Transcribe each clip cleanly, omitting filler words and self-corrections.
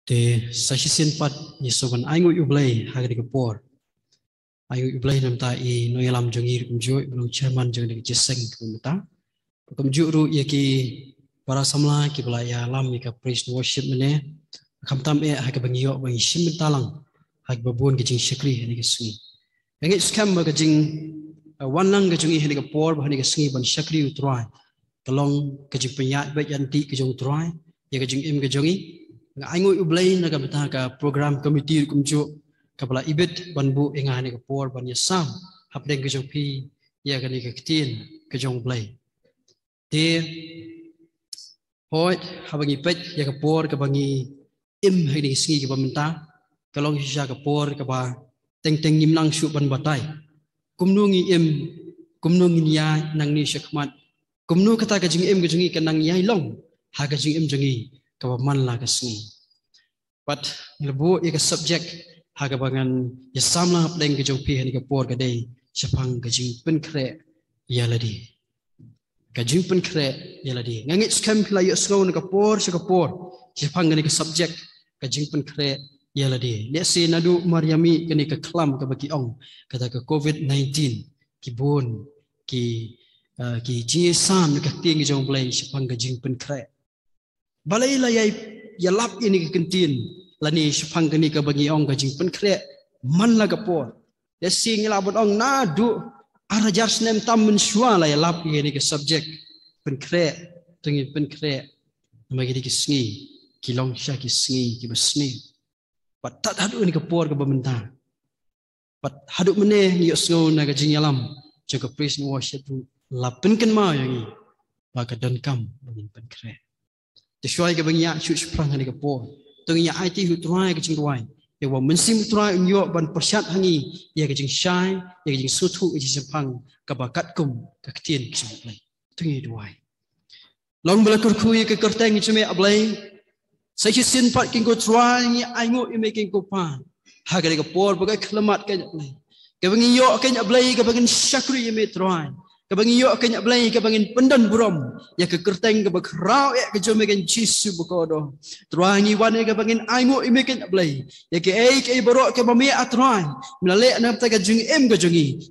Te sasisin pat ni soban aingu ublay hagri kapor. Aingu ublay namta I noyalam jongir kumjo belum chairman jong de jeseng kumta. Kumjo ru ya ki para samla ki belaya lam ka praise worship mene. Kamtam hag bangiyo bang shim talang hag babun ki jing shakri ni kisni. Yang skam ba jing wanlang ka jongi ni kapor ba ni kisni ban shakri utrai. Kalong ka jing penyat ba yanti ka jong utrai ya ka jing im ka jongi aingu ublay na kabita ka program committee kumjo kabla ibit banbu ingani ka por ban yasam hapdeng ka jong pi ya ka ni ka kitin ka jong blay te hoy habangi pet ya ka por ka bangi im hini singi ka bamenta kalong hisya ka por ka ba teng teng nimlang shu ban batay kumnungi im kumnungi niya nang ni syakmat kumnu kata ka jing im ka jongi ka nang yai long ha ka jing im jongi kawaman lah kesini. But lebu ia subjek haga bangan ya samla pleng ke jongpi hani kapor kadai sepang kajing penkre ya ladi. Kajing penkre ya ladi. Ngangit skam pila ya sngau ni kapor sepang ni ke subjek kajing penkre ya ladi. Dia si nadu Maryami kini ke klam ke bagi ong kata ke COVID-19 kibun ki jisam ni ke ting jong play sepang kajing penkre. Balai la ya lap ini ke kentin lani sepang kini ke bagi ong ke jing penkre man la kapor ya sing la bon ong na du arajar snem tam menshua la ya lap ini ke subjek penkre tengi penkre magi ke sngi kilong sya ki sngi ki besni pat tak hadu ini kapor ke bementa pat hadu meneh ni sngo na ke jing yalam jaga praise and worship la penken ma yang baka dan kam bagi penkre Deswai ke banyak shoot sprang hani ke po. Tenginya IT hu try ke jing ruai. Ya wa mensim try unyo ban persyat hangi ya ke jing syai ya ke jing sutu ke jing sepang ke bakat kum ke ketien ke sebutlai. Tengi duai. Long bela kurkui ke kerteng ceme ablai. Saya sin pat king ko try ni aingo i making ko pa. Ha ke po bagai kelemat ke ablai. Ke bangi yo ke ablai ke bangin syakri me try. Kabangi yo kanya blay kabangin pendan burom ya ke kerteng ke bakrau ya ke jomegan jisu bukodo truangi wane kabangin aingo imeken blay ya ke ke borok ke mami atrai milale anam ta jing em ke jongi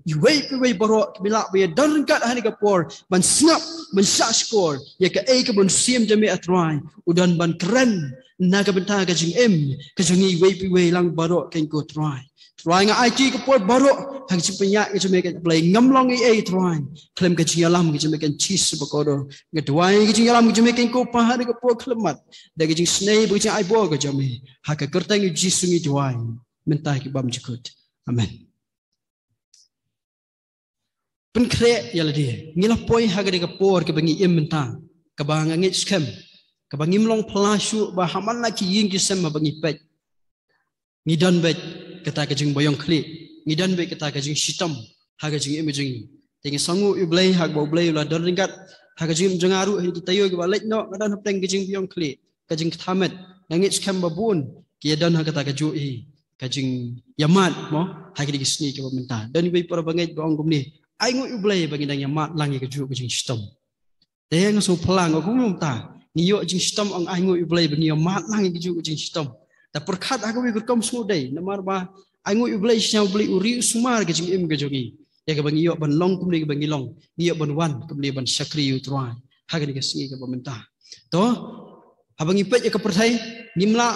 we borok bila be darkat hani ke por ban snap ban skor ya ke bon sim jame atrai udan ban keren naga benta ke jing em ke jongi we lang borok ken ko trai Try nga IT ke por barok hang si penyak ke jeme play ngamlong I try klem ke jingalam ke jeme cheese bakodo ngeduai ke jingalam ke jeme ko pahar ke por klemat da ke jing snei bu jing ai bo ke jeme ha ke kerteng jisu ngi duai mentai ke bam jikut amen penkre ya ladi ngila poi ha ke por ke bangi im menta ke bang ngit scam ke bangi mlong plashu ba haman la ki ying ki sem bangi pet ngidan bet kata kajing boyong klik ngidan be kata kajing sitam ha kajing imajing tengi sangu ublay ha bo blay la don ringat ha kajing jengaru hi tayo ke balek no kadan hapteng kajing boyong klik kajing thamet ngit skam babun ki dan ha kata kaju hi kajing yamat mo ha kidi sni ke menta dan be para bangai bong kumni ai ngu ublay bagi dang yamat langi kaju kajing sitam teng so pelang aku mumta niyo kajing sitam ang ai ngu ublay bagi yamat langi kaju kajing sitam ta perkhat aku ikut kaum semudai namar ba aingu ublai syau beli uri sumar ke jing im ke jogi ya ke bangi yo ban long kumni ke bangi long ni yo ban wan kumni ban syakri utrai ha ke singi ke pemerintah to abangi pet ya ke pertai nimla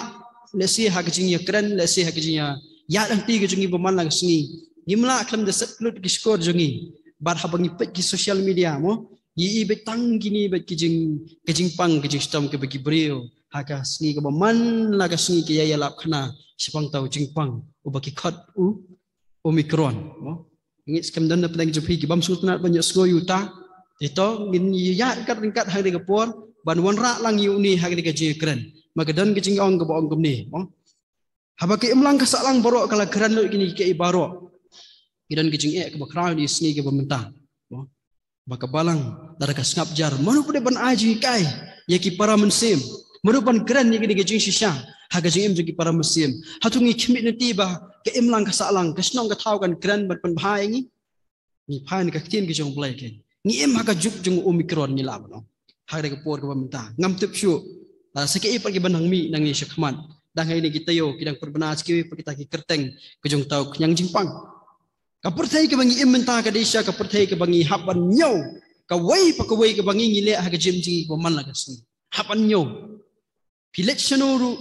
lesi ha ke jing ya keren lesi ha ke jing ya nanti ke jingi peman la ke singi nimla klam de set lut ke skor jogi bar ha bangi pet ki social media mo yi betang gini bet ke jing pang ke jing stom ke bagi brio haka sni ke man la ka sni ke ya lap khana sipang tau jingpang ubaki khat omicron mo ngit skam dan na jopi ki bam sutna banyak sko yuta ito ngin ya kat ringkat hari ke por ban wan ra lang yu ni hari ke jikren maka dan ke jingong ke bong kumni mo habaki imlang ka salang borok kala kran lu kini ke ibaro idan ke jing ke bakra ni sni ke pemerintah mo maka balang dar ka ngap jar manu pede ban aji kai ya ki para mensim merupakan keren yang kita jing shisha haga jing im jing para musim hatungi kimit nanti bah ke imlang ka salang ke snong ka tau kan keren ban bahai ni ni phai ni ka tin ke jong play ke ni im haga juk jung omicron ni la no haga ke por ke pemerintah ngam tip syu seke ipar ke banang mi nang ni syakman dang hai ni kita yo kidang perbena skiwi kita ki kerteng kejong tau kenyang jingpang ka perthai ke bangi imenta ka desha ka perthai ke bangi haban nyau ka wei pa ka wei ke bangi ngile ha ka jimji ko man la ka sni haban nyau pilet shanuru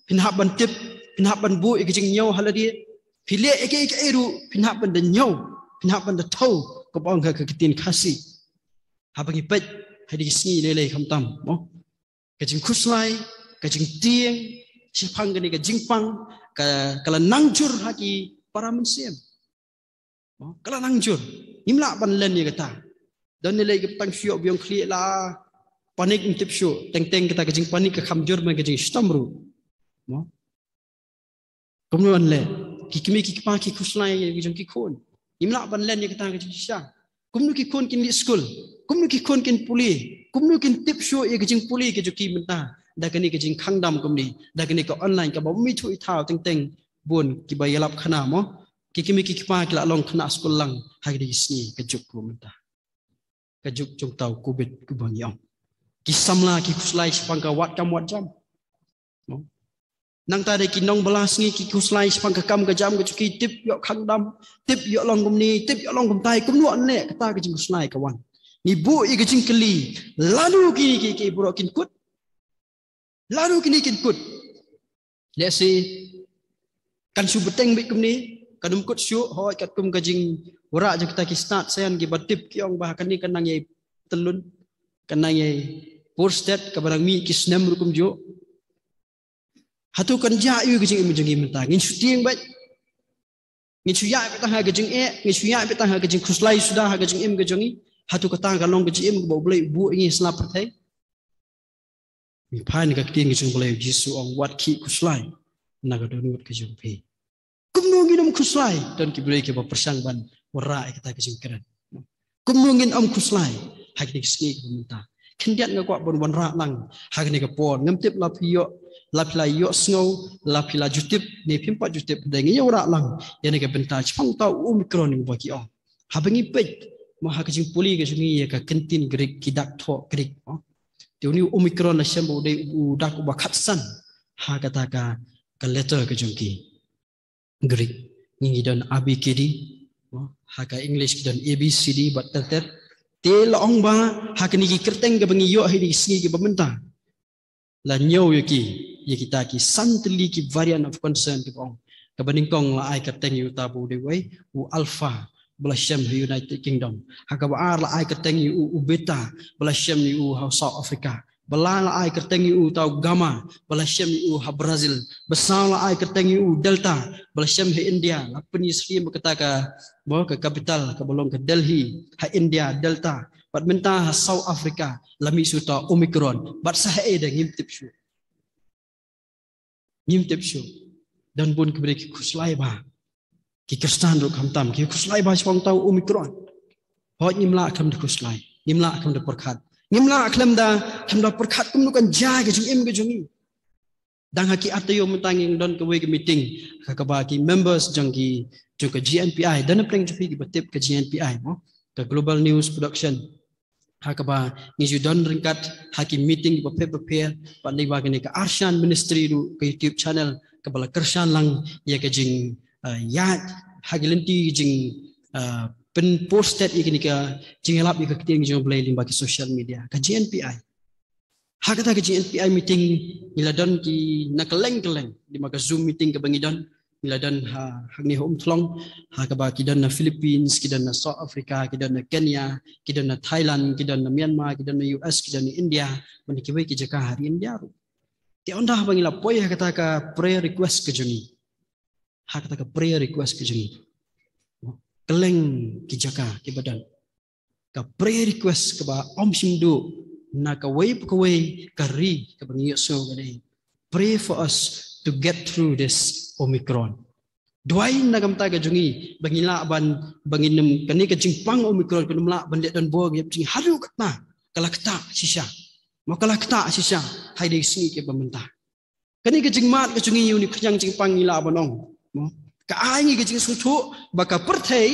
pin haban tip pin haban bu ke jing nyau haladi pile eke eru pin haban de nyau pin haban de tau ko bang ka kitin khasi habangi pet hadi sni lele kham tam mo kajing kuslai kajing tieng sipang gani kajing pang kala nangjur haki para manusia kala nangjur imla ban len ni kata dan nilai ke tang syok biong kli la panik intip syok teng kita kajing panik ke khamjur ma kajing stamru mo kemudian le kikimi kikpa ki kuslai kajing kikon imla ban len ni kata kajing sya kumnu kikon kin di school kumnu kikon kin puli kumnu kin tip show ye kajing puli ke joki menta da kani kajing khangdam kumni da kani ko online ka ba mi thu ithau teng bun ki ba yalap khana mo kikimi kikpa kila long khana school lang hagdi sni kajuk ku menta kajuk jong tau kubit ku bang yong ki samla ki kuslai spang ka wat kam wat jam mo nang ta de ki nong belas ngi ki kuslai spang ka kam ka jam ka joki tip yo khangdam tip yo long kumni tip yo long kum tai kum nu an le kata kajing kuslai ka wan ibu i kajing keli lalu kini ki burok kin kut lalu kini kin kut let's say kan su beteng bik kumni kanum kut syu hoi kat kum kajing ora je kita ki start sayan ki batip ki ong bah kan ni kanang ye telun kanang ye porstet ka barang mi ki snem rukum jo hatu kan ja yu kajing imjeng imta ngin syuting baik ngin suya petang ha kajing ngin suya petang ha kajing kuslai sudah ha kajing im kajongi hatu kata kalong kecim ke boleh bu ini selap pertai mi pan ka tin kejung boleh jisu ong wat ki kuslai naga donut kejung pe kumnu ngin kuslai dan ki boleh ke persang ban wara kita kejung keren kumnu ngin kuslai hak ni ski minta kendiat ngak bon bon ra lang hak ni ka pon ngamtip la piyo la pila yo snow la pila jutip ni pimpat jutip dengi ora lang yani ka benta chpang tau omicron ni baki ong habangi pet maha kajing puli ke sungi ya ka kentin gerik kidak tho gerik tiuni omicron la sembo de udak ba khatsan ha kata ka letter ke jungki gerik ngi dan abkd ha ka english dan abcd bat ter te long ba ha ka ni kerteng ke bangi yo hi singi ke bementa la nyo yuki ye kita ki santli ki variant of concern ke bong ka baningkong la ai kerteng yu tabu de wei u alpha Belasem United Kingdom. Haka baar la ai keteng u beta belasem u South Africa. Bela la ai keteng u tau Gamma belasem u Brazil. Besar la ai keteng u Delta belasem India. Lapani Sri berkata bawa ke kapital ke belum ke Delhi ha India Delta. Bat menta South Africa lami suta Omicron. Bat sahe de ngimtip shu. Dan pun keberi kuslai ba. Ki Kristan ro kham tam ki kuslai ba chong tau omicron hot nimla kham de kuslai nimla kham de perkhat nimla kham da perkhat kum nu kan ja ke jing em ke jungi dang haki atayo mentanging don ke we ke meeting ka ba ki members jang ki jong ke GNPI dan preng jupi ki batip ke GNPI mo ke global news production ha ka ba ni ju don ringkat haki meeting ba prepare pa ni ba ke Arshan ministry ru ke YouTube channel ke bala kershan lang ya ke jing ya hagilanti jing pen posted ikini ka jingelap ika kiting jong play limba ki social media ka GNPI hakata ka GNPI meeting niladon ki nakeleng di maka Zoom meeting ka bangidon niladon hagni home thlong ha ka ba kidan na Philippines kidan na South Africa kidan na Kenya kidan na Thailand kidan na Myanmar kidan na US kidan na India manikiwe ki jaka hari India ru ti onda bangila poy hakata ka prayer request ka jongi hak kata prayer request ke jengi keleng ki jaka ki badan ka prayer request ke ba om simdu na ka way ka ri ka bangi so gade pray for us to get through this Omicron duai na gamta ka jengi bangila ban banginem kani ka jingpang Omicron kunumla bandet dan bo ge jing haru katna kalakta sisa makalakta sisa hai de singi ke bamenta kani ka jingmat ka jengi uni khang jingpang ila banong ka ai ke jing su baka perthai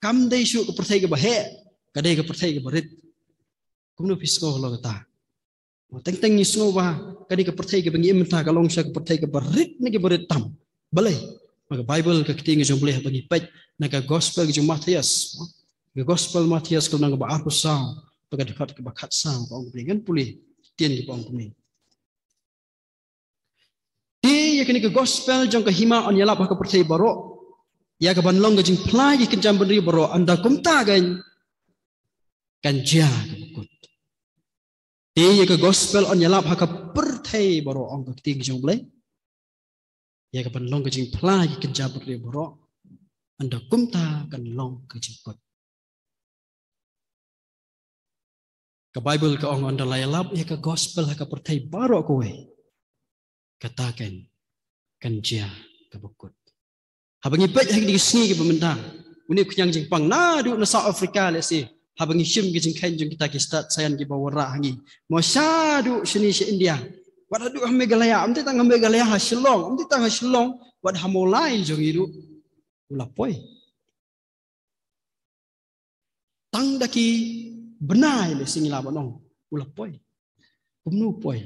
kam dei su ke perthai ke bahe ka dei ke perthai ke barit kumno pisko lo ta teng ni semua bah kadi ke pertai ke bengi mentah kalong sya ke pertai ke berit ni ke berit tam balai maka Bible ke keting jong boleh bagi pet naga gospel ke jong Matius ke gospel Matius ke nang ba arus sang bagi dekat ke bakat sang pa ong kan pulih tien ke pa ong ni dia kini ke gospel jong ke hima on yalap ke pertai barok ya ke banlong ke jing plai ke jam beri barok anda kumta kan jia ke bukut dia ke gospel on yalap haka pertai baro ong ke ting jong blai ya ke banlong ke jing plai ke jam beri baro anda kumta kan long ke jingkot ke Bible ke ong anda layalap ya ke gospel haka pertai baro kowe katakan kan jia ke bukut habangi pet hak di sini ke pementang uni kunyang jing pang na du na South Africa lesi habangi shim ke jing kain jing kita ki start sayan ki bawara hangi mo syadu sini si India wad adu hamme galaya amti tang hamme galaya ha Shillong amti tang ha Shillong wad hamolai jong idu ulapoi tang daki benai le singila banong ulapoi kumnu poi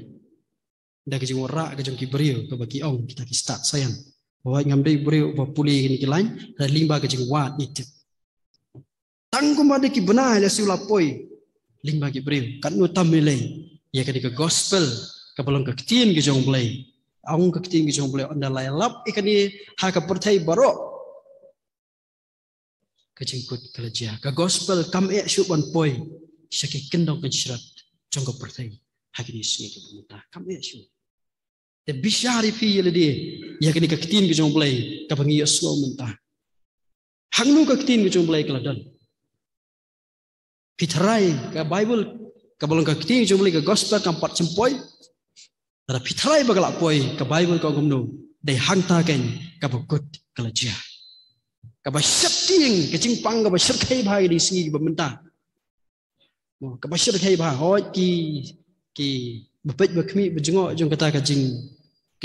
dak jing wara ke jong ki beriu ke bagi ong kita ki start sayan bahwa ngamdai beriu ba puli ni ki lain dan limba ke jing wat itu tanggung pada ki benar le siula poi ling bagi beriu kan nu tamile ya ke gospel ke belong ke ketien ke jong blai aung ke ketien ke jong blai anda lai lap ikani ha ka pertai baro ke jingkut kelajia ke gospel kam e syu ban poi syaki kendong ke syarat jong ke pertai hakini sini ke pemerintah kam e syu te bishari fi le dia ya ke ketien ke jong blai ka bangi aslo mentah hangnu ke ketien ke jong blai keladan Pitrai ke Bible ke belong ke keting jumlah ke gospel kampat cempoi ada pitrai bagalak poi ke Bible ke gumnu dai hangta ken ke bukut kelajia ke basyat ting ke jingpang ke basyat kai bhai di sini bementah ke basyat kai bhai hoi ki bepet bekmi bejengok jong kata ke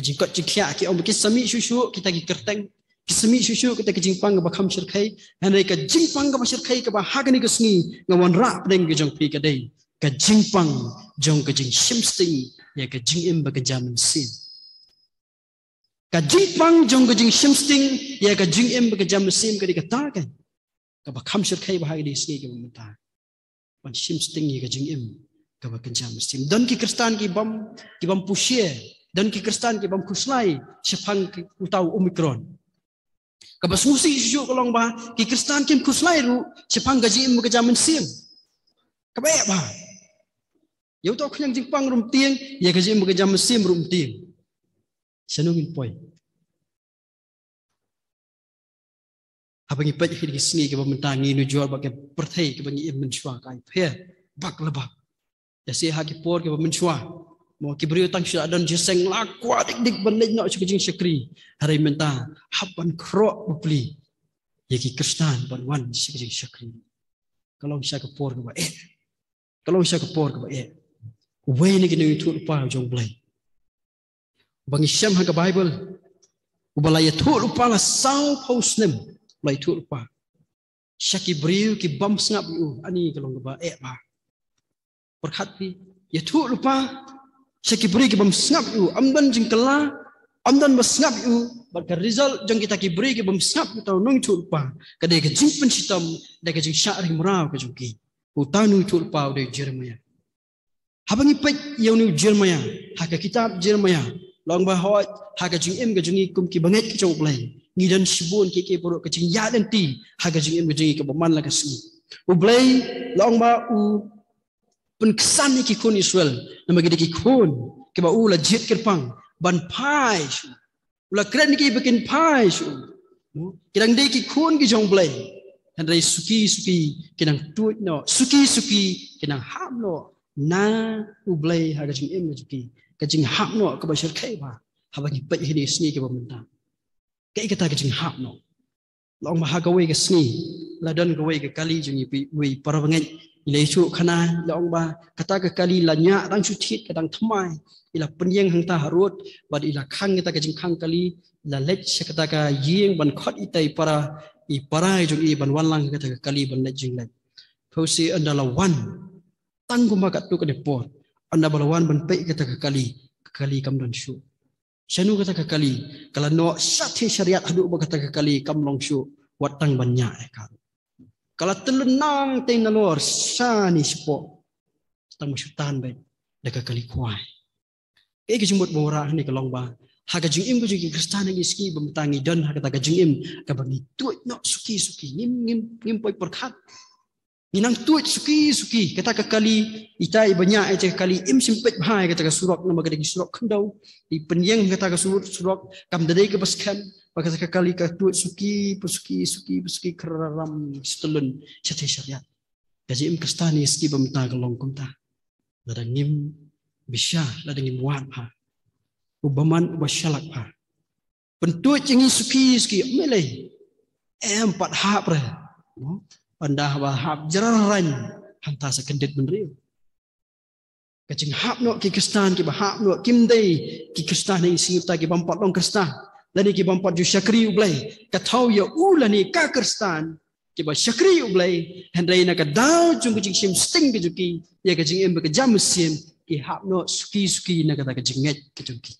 jingkot jingkia ki om ki sami susu kita ki kerteng kisemi susu kita kejingpang ke bakam syirkai handai ke jingpang ke syirkai ke bahagani ke sengi ngawan rak pedeng ke jong pi ke dei ke jingpang jong ke jing shimsting ya ke jing im ke jamin sin ke jingpang jong ke jing shimsting ya ke jing im ke jamin sin ke dikatakan ke bakam syirkai bahagani sengi ke mementa ban shimsting ya ke jing im ke bakam jamin sin dan ki kristan ki bam pushie dan ki kristan ki bam kuslai sepang ki utau omikron kabas musi isu kolong ba ki kristan kim kuslai ru sepang gaji im ke jamin sim kabayak ba yau to khnyang jingpang rum tieng ya gaji im ke jamin sim rum tieng sanungin poi habangi paj hi sini ke pementangi nu jual bagi pertai ke bangi im menshwa kai phe bak lebak ya si ha ki por ke menshwa mo ki beriu tang sya dan jeseng lakwa dik benlek nak jing syakri hari menta haban kro beli ya ki kristan ban wan jing syakri kalau sya ke por ke ba kalau sya ke por ke ba we ni ki ni tu pa jong blai bang syam ha ke Bible ubalaya tu lupa la sau posnem lai tu lupa syaki beriu ki bam sngap u ani kalau ke ba ba perkhat pi ya tu lupa syaki beri ke bam sngap u amdan jing kala amdan bas sngap u baka result jong kita ki beri ke bam sngap tau nong tu lupa kadai ke jing pensitam dai ke jing syari murau ke jong ki utanu tu lupa de Jeremia habangi pet yau ni Jeremia ha ke kitab Jeremia long ba hot ha ke jing em ke jing kum ki banget ke jong blai ni dan sibun ke porok ke jing ya dan ti ha ke jing em ke jing ke baman la ke sini u blai long ba u penkesan ni kikun Israel nama kita kikun keba ula jit kerpang ban pai ula keren ni bikin pai kidang dei kikun ki jong blai dan dari suki kidang tuit no suki kidang ham no na u blai ha jing em juki ka jing ham no ka ba shir kai ba ha ba ki pe hi sni ke ba menta kai kata ka jing ham no long ma ha ka we ka sni la don ka we ka kali jing we para bangai ilai chu khana long ba kata ke kali lanya dang chu thit kadang thamai ila penyeng hang ta harut bad ila khang kita ke jing khang kali la lech kata ka yeng ban khot itai para i parai jong i ban walang kata ke kali ban lech jing lech phosi andala wan tanggu makat tu ke depor anda balawan benpek kata kekali kam dan syu. Syanu kata kekali kalau no syati syariat haduk kata kekali kam long syu watang banyak kan. Kalau telenang teng nalor sani sepo tang syutan baik dak kekali kuai. Ke jumut bora ni kelong ba. Haga jingim ko jigi Kristen ngi ski bemtangi dan haga taga jingim ka bagi tuit no suki ngim poi perkat. Inang tuit suki kata kekali itai banyak aja kali im simpet bahai kata ka surak nama kadagi surak kendau di penyeng kata ka surak kam dadai ke baskan kata kekali ka tuit suki keraram setulun syati syariat. Gaji im Kristen ngi ski bemtang kelong kumta. Ladang ngim bisa ladang ngim wan ha. Ubaman ubasyalak ha. Pentuit jengi suki melai. Empat hap re. Pandah bahap jararan hantar sekendit menriu. Kacing hap no ki Kristen ki bahap no kimdei ki Kristen ni singipta ki bampat long Kristen. Lani ki bampat ju syakri ublai. Katau ya ulani ka Kristen. Ki ba syakri ublai hendai na ka dau jung kacing sim sting ke juki ya kacing em ke jam sim ki hap no suki na kata kacing nget ke juki.